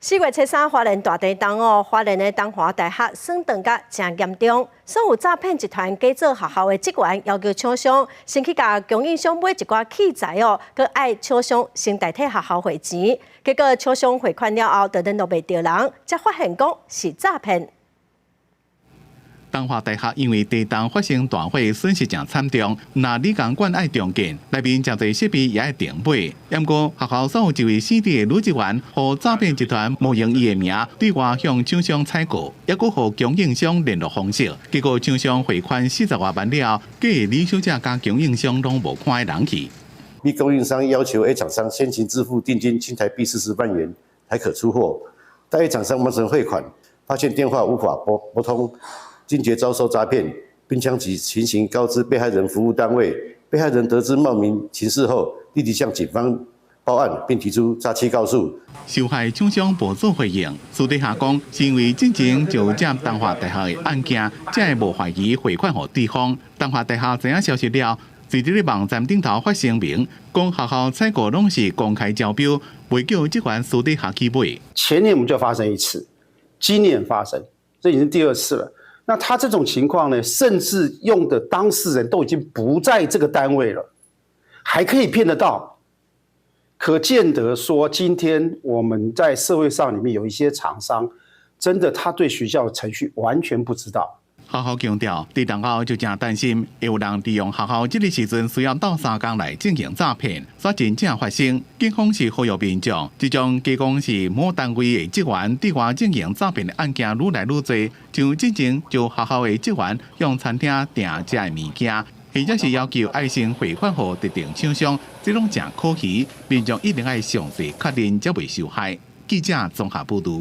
4月3日，花莲大地震哦，花莲的东华大学算断甲真严重，所有诈骗集团假做学校的职员，要求厂商先去甲供应商买一寡器材哦，佮爱厂商先代替学校汇钱，结果厂商汇款了后，就联络袂到人，才发现讲是诈骗。 东华大学因为地震发生大火，损失真惨重。那理工馆爱重建，内面真侪设备也爱停买。不过学校所有一位4D的女职员，和诈骗集团冒用伊的名，对外向厂商采购，也佮和供应商联络方式。结果厂商汇款40多万了，假的李小姐甲供应商拢无看的人去。B 供应商要求 A 厂商先行支付定金新台币40万元，才可出货。待 A 厂商完成汇款，发现电话无法拨通。 惊觉遭受诈骗，并将其情形告知被害人服务单位。被害人得知冒名情事后，立即向警方报案，并提出诈欺告诉。受害厂商无做回应，私底下讲是因为进前就接东华大学的案件，才会无怀疑汇款给对方。东华大学知影消息了，直直咧网站顶头发声明，讲学校采购拢是公开招标，未叫职员私底下去买。前年我们就发生一次，今年发生，这已经是第2次了。 那他这种情况呢，甚至用的当事人都已经不在这个单位了，还可以骗得到，可见得说，今天我们在社会上里面有一些厂商，真的他对学校的程序完全不知道。 学校强调，地震后就真担心，会有人利用学校这个时阵需要到3天来进行诈骗，煞真正发生。警方是呼吁民众，这种加讲是某单位的职员对外进行诈骗的案件愈来愈多，像之前就学校的职员用餐厅订食的物件，或者是要求爱心汇款给特定厂商，这种真可疑，民众一定要详细确认才袂受害。记者综合报道。